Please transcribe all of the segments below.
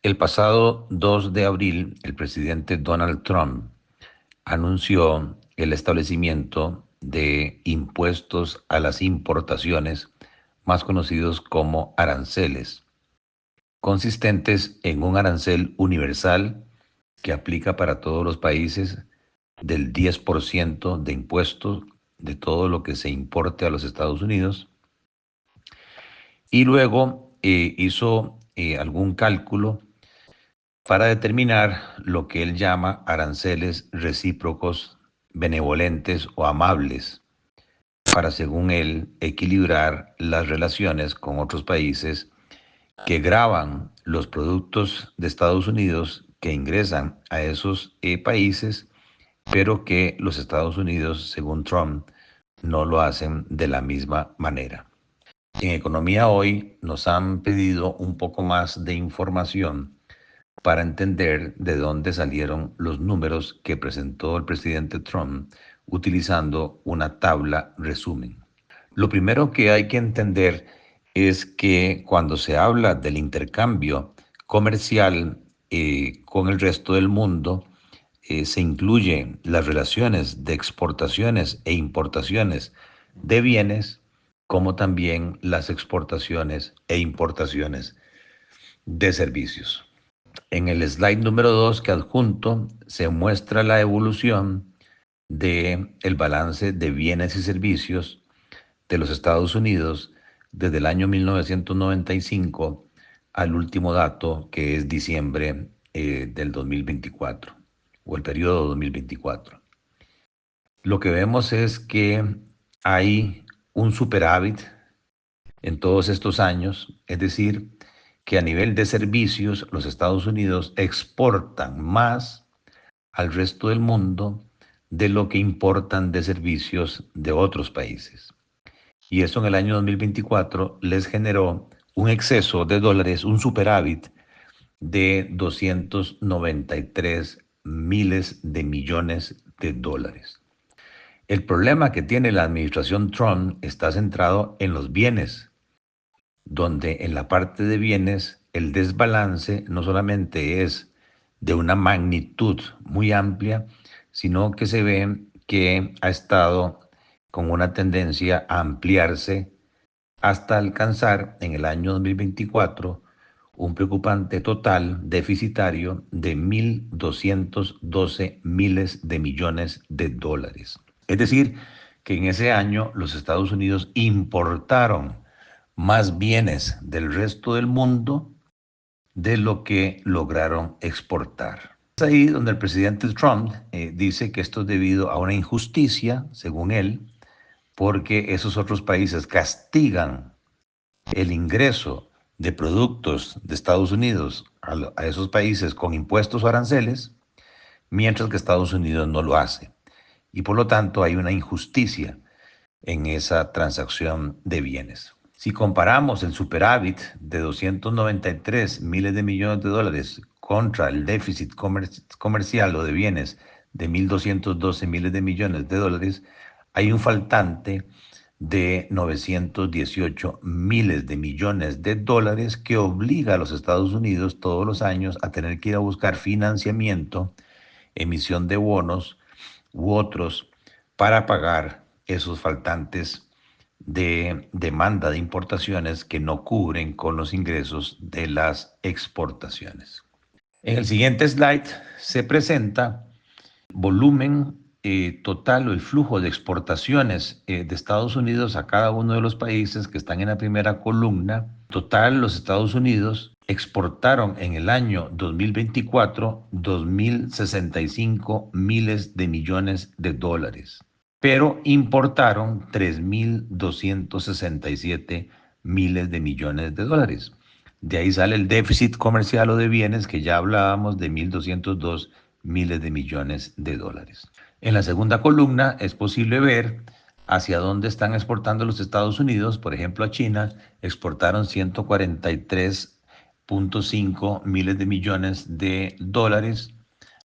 El pasado 2 de abril, el presidente Donald Trump anunció el establecimiento de impuestos a las importaciones, más conocidos como aranceles, consistentes en un arancel universal que aplica para todos los países del 10% de impuestos de todo lo que se importe a los Estados Unidos. Y luego hizo algún cálculo para determinar lo que él llama aranceles recíprocos, benevolentes o amables, para, según él, equilibrar las relaciones con otros países que gravan los productos de Estados Unidos que ingresan a esos países, pero que los Estados Unidos, según Trump, no lo hacen de la misma manera. En Economía Hoy nos han pedido un poco más de información para entender de dónde salieron los números que presentó el presidente Trump utilizando una tabla resumen. Lo primero que hay que entender es que cuando se habla del intercambio comercial con el resto del mundo, se incluyen las relaciones de exportaciones e importaciones de bienes, como también las exportaciones e importaciones de servicios. En el slide número 2 que adjunto se muestra la evolución del balance de bienes y servicios de los Estados Unidos desde el año 1995 al último dato, que es diciembre del 2024 o el periodo 2024. Lo que vemos es que hay un superávit en todos estos años, es decir, que a nivel de servicios los Estados Unidos exportan más al resto del mundo de lo que importan de servicios de otros países. Y eso en el año 2024 les generó un exceso de dólares, un superávit de 293 miles de millones de dólares. El problema que tiene la administración Trump está centrado en los bienes, donde en la parte de bienes el desbalance no solamente es de una magnitud muy amplia, sino que se ve que ha estado con una tendencia a ampliarse hasta alcanzar en el año 2024 un preocupante total deficitario de 1.212 miles de millones de dólares. Es decir, que en ese año los Estados Unidos importaron más bienes del resto del mundo de lo que lograron exportar. Es ahí donde el presidente Trump dice que esto es debido a una injusticia, según él, porque esos otros países castigan el ingreso de productos de Estados Unidos a esos países con impuestos o aranceles, mientras que Estados Unidos no lo hace. Y por lo tanto hay una injusticia en esa transacción de bienes. Si comparamos el superávit de 293 miles de millones de dólares contra el déficit comercial o de bienes de 1.212 miles de millones de dólares, hay un faltante de 918 miles de millones de dólares que obliga a los Estados Unidos todos los años a tener que ir a buscar financiamiento, emisión de bonos u otros para pagar esos faltantes de demanda de importaciones que no cubren con los ingresos de las exportaciones. En el siguiente slide se presenta volumen total o el flujo de exportaciones de Estados Unidos a cada uno de los países que están en la primera columna. Total, los Estados Unidos exportaron en el año 2024 2.065 miles de millones de dólares, pero importaron 3.267 miles de millones de dólares. De ahí sale el déficit comercial o de bienes que ya hablábamos de 1.202 miles de millones de dólares. En la segunda columna es posible ver hacia dónde están exportando los Estados Unidos. Por ejemplo, a China exportaron 143.5 miles de millones de dólares,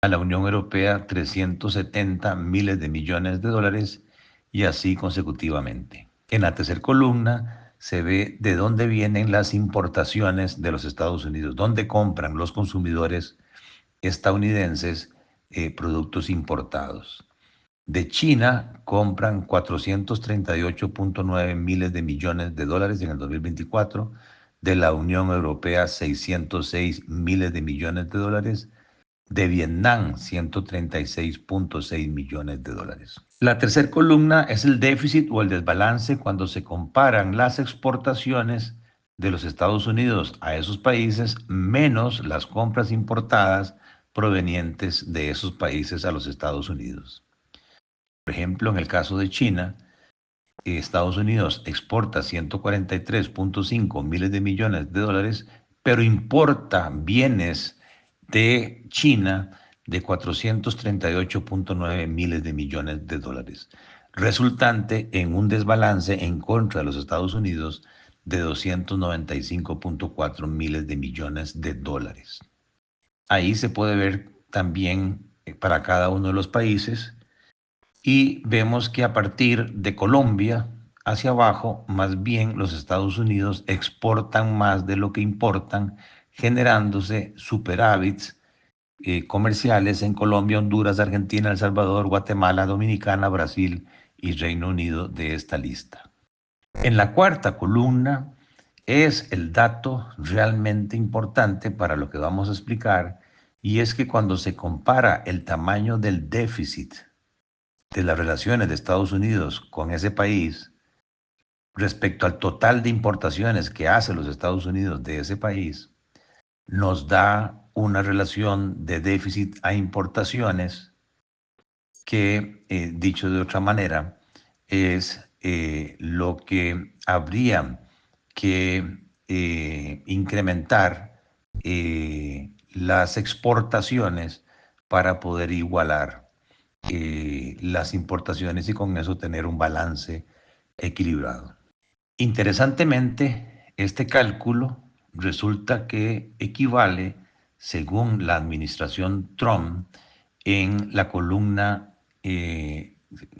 a la Unión Europea 370 miles de millones de dólares y así consecutivamente. En la tercera columna se ve de dónde vienen las importaciones de los Estados Unidos, dónde compran los consumidores estadounidenses productos importados. De China compran 438.9 miles de millones de dólares en el 2024, de la Unión Europea 606 miles de millones de dólares, de Vietnam 136.6 millones de dólares. La tercera columna es el déficit o el desbalance cuando se comparan las exportaciones de los Estados Unidos a esos países menos las compras importadas provenientes de esos países a los Estados Unidos. Por ejemplo, en el caso de China, Estados Unidos exporta 143.5 miles de millones de dólares, pero importa bienes de China de 438.9 miles de millones de dólares, resultante en un desbalance en contra de los Estados Unidos de 295.4 miles de millones de dólares. Ahí se puede ver también para cada uno de los países y vemos que a partir de Colombia hacia abajo, más bien los Estados Unidos exportan más de lo que importan, generándose superávits comerciales en Colombia, Honduras, Argentina, El Salvador, Guatemala, Dominicana, Brasil y Reino Unido de esta lista. En la cuarta columna es el dato realmente importante para lo que vamos a explicar, y es que cuando se compara el tamaño del déficit de las relaciones de Estados Unidos con ese país respecto al total de importaciones que hace los Estados Unidos de ese país, nos da una relación de déficit a importaciones que, dicho de otra manera, es lo que habría que incrementar las exportaciones para poder igualar las importaciones y con eso tener un balance equilibrado. Interesantemente, este cálculo resulta que equivale, según la administración Trump, en la columna,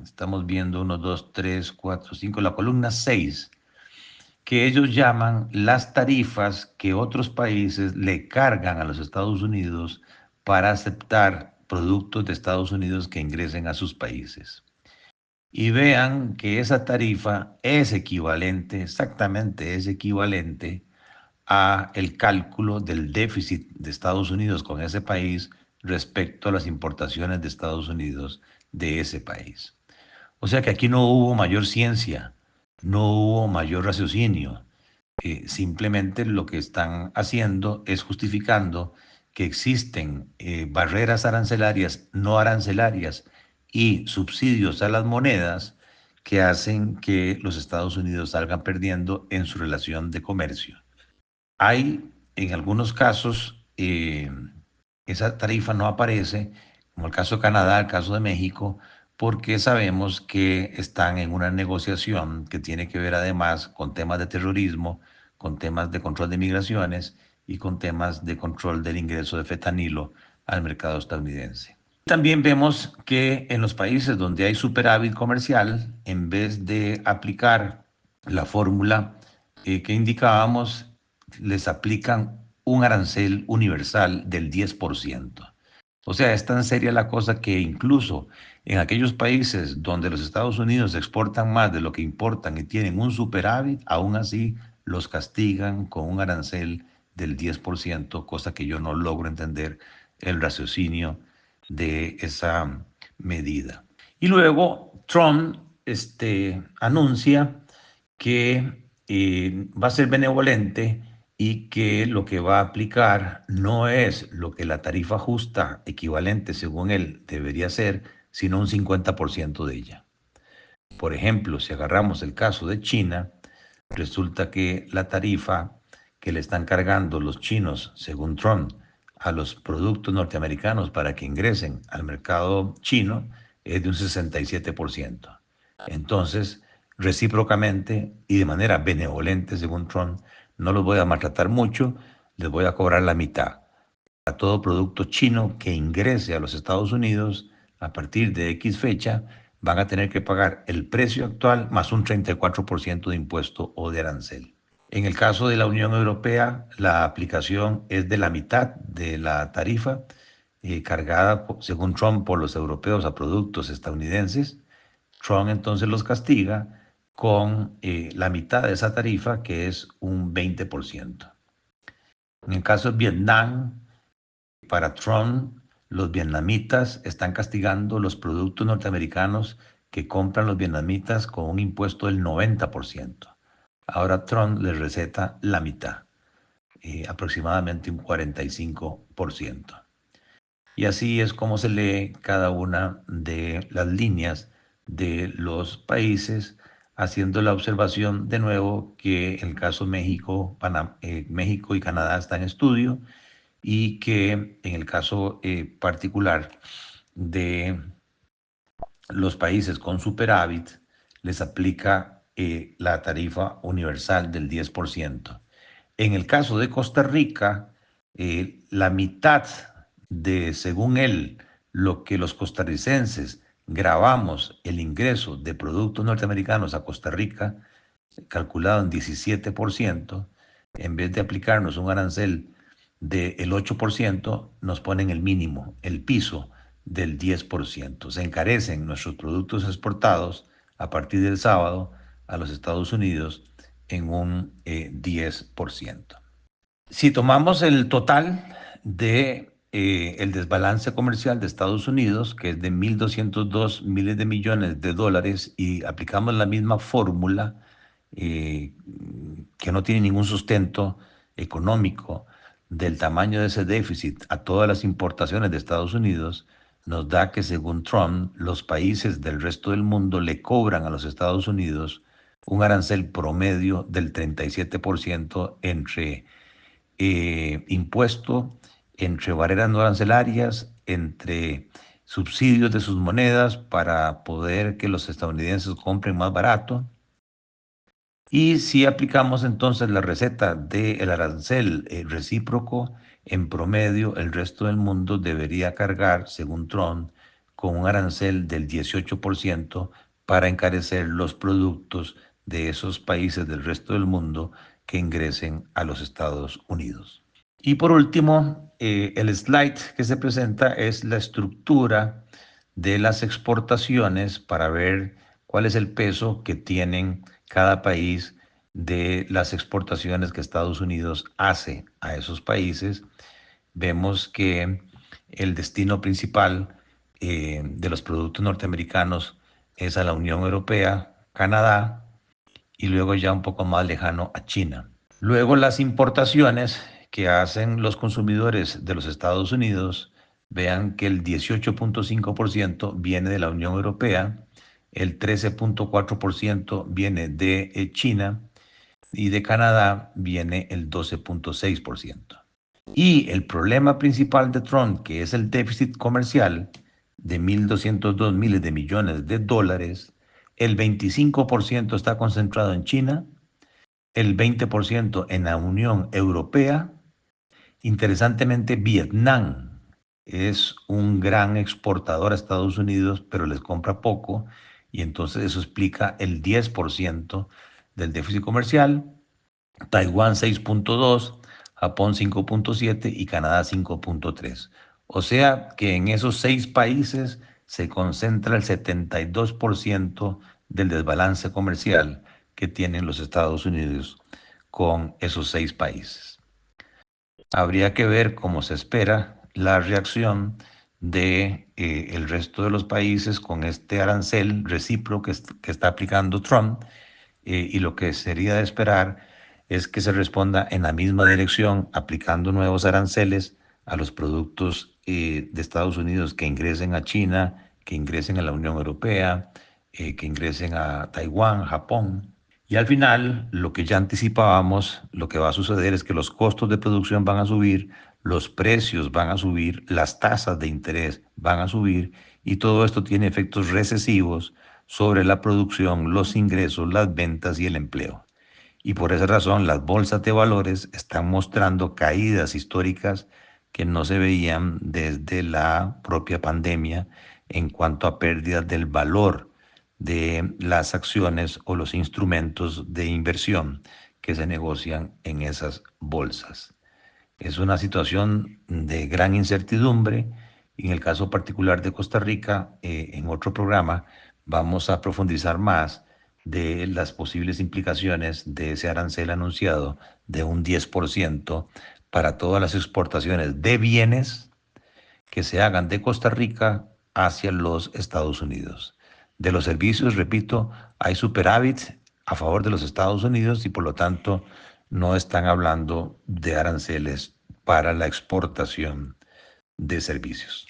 estamos viendo 1, 2, 3, 4, 5, la columna 6, que ellos llaman las tarifas que otros países le cargan a los Estados Unidos para aceptar productos de Estados Unidos que ingresen a sus países. Y vean que esa tarifa es equivalente, exactamente es equivalente a el cálculo del déficit de Estados Unidos con ese país respecto a las importaciones de Estados Unidos de ese país. O sea que aquí no hubo mayor ciencia, no hubo mayor raciocinio. Simplemente lo que están haciendo es justificando que existen barreras arancelarias, no arancelarias y subsidios a las monedas que hacen que los Estados Unidos salgan perdiendo en su relación de comercio. Hay en algunos casos esa tarifa no aparece, como el caso de Canadá, el caso de México, porque sabemos que están en una negociación que tiene que ver además con temas de terrorismo, con temas de control de migraciones y con temas de control del ingreso de fentanilo al mercado estadounidense. También vemos que en los países donde hay superávit comercial, en vez de aplicar la fórmula que indicábamos, les aplican un arancel universal del 10%. O sea, es tan seria la cosa que incluso en aquellos países donde los Estados Unidos exportan más de lo que importan y tienen un superávit, aún así los castigan con un arancel del 10%, cosa que yo no logro entender el raciocinio de esa medida. Y luego Trump anuncia que va a ser benevolente y que lo que va a aplicar no es lo que la tarifa justa equivalente, según él, debería ser, sino un 50% de ella. Por ejemplo, si agarramos el caso de China, resulta que la tarifa que le están cargando los chinos, según Trump, a los productos norteamericanos para que ingresen al mercado chino es de un 67%. Entonces, recíprocamente y de manera benevolente, según Trump, no los voy a maltratar mucho, les voy a cobrar la mitad. A todo producto chino que ingrese a los Estados Unidos a partir de X fecha, van a tener que pagar el precio actual más un 34% de impuesto o de arancel. En el caso de la Unión Europea, la aplicación es de la mitad de la tarifa cargada, según Trump, por los europeos a productos estadounidenses. Trump entonces los castiga con la mitad de esa tarifa, que es un 20%. En el caso de Vietnam, para Trump, los vietnamitas están castigando los productos norteamericanos que compran los vietnamitas con un impuesto del 90%. Ahora Trump les receta la mitad, aproximadamente un 45%. Y así es como se lee cada una de las líneas de los países, haciendo la observación de nuevo que el caso México, México y Canadá está en estudio y que en el caso particular de los países con superávit les aplica la tarifa universal del 10%. En el caso de Costa Rica, la mitad de, según él, lo que los costarricenses grabamos el ingreso de productos norteamericanos a Costa Rica, calculado en 17%, en vez de aplicarnos un arancel del 8%, nos ponen el mínimo, el piso del 10%. Se encarecen nuestros productos exportados a partir del sábado a los Estados Unidos en un 10%. Si tomamos el total de el desbalance comercial de Estados Unidos, que es de 1.202 miles de millones de dólares, y aplicamos la misma fórmula eh, que no tiene ningún sustento económico del tamaño de ese déficit a todas las importaciones de Estados Unidos, nos da que según Trump, los países del resto del mundo le cobran a los Estados Unidos un arancel promedio del 37% entre impuesto, entre barreras no arancelarias, entre subsidios de sus monedas para poder que los estadounidenses compren más barato. Y si aplicamos entonces la receta del arancel recíproco, en promedio el resto del mundo debería cargar, según Trump, con un arancel del 18% para encarecer los productos de esos países del resto del mundo que ingresen a los Estados Unidos. Y por último, el slide que se presenta es la estructura de las exportaciones para ver cuál es el peso que tienen cada país de las exportaciones que Estados Unidos hace a esos países. Vemos que el destino principal de los productos norteamericanos es a la Unión Europea, Canadá y luego ya un poco más lejano a China. Luego las importaciones que hacen los consumidores de los Estados Unidos, vean que el 18.5% viene de la Unión Europea, el 13.4% viene de China y de Canadá viene el 12.6%. Y el problema principal de Trump, que es el déficit comercial de 1.202 miles de millones de dólares, el 25% está concentrado en China, el 20% en la Unión Europea. Interesantemente, Vietnam es un gran exportador a Estados Unidos, pero les compra poco, y entonces eso explica el 10% del déficit comercial. Taiwán 6.2, Japón 5.7 y Canadá 5.3. O sea que en esos 6 países se concentra el 72% del desbalance comercial que tienen los Estados Unidos con esos 6 países. Habría que ver cómo se espera la reacción de el resto de los países con este arancel recíproco que está aplicando Trump, y lo que sería de esperar es que se responda en la misma dirección, aplicando nuevos aranceles a los productos de Estados Unidos que ingresen a China, que ingresen a la Unión Europea, que ingresen a Taiwán, Japón. Y al final, lo que ya anticipábamos, lo que va a suceder es que los costos de producción van a subir, los precios van a subir, las tasas de interés van a subir y todo esto tiene efectos recesivos sobre la producción, los ingresos, las ventas y el empleo. Y por esa razón las bolsas de valores están mostrando caídas históricas que no se veían desde la propia pandemia en cuanto a pérdidas del valor de las acciones o los instrumentos de inversión que se negocian en esas bolsas. Es una situación de gran incertidumbre. En el caso particular de Costa Rica, en otro programa vamos a profundizar más de las posibles implicaciones de ese arancel anunciado de un 10% para todas las exportaciones de bienes que se hagan de Costa Rica hacia los Estados Unidos. De los servicios, repito, hay superávit a favor de los Estados Unidos y por lo tanto no están hablando de aranceles para la exportación de servicios.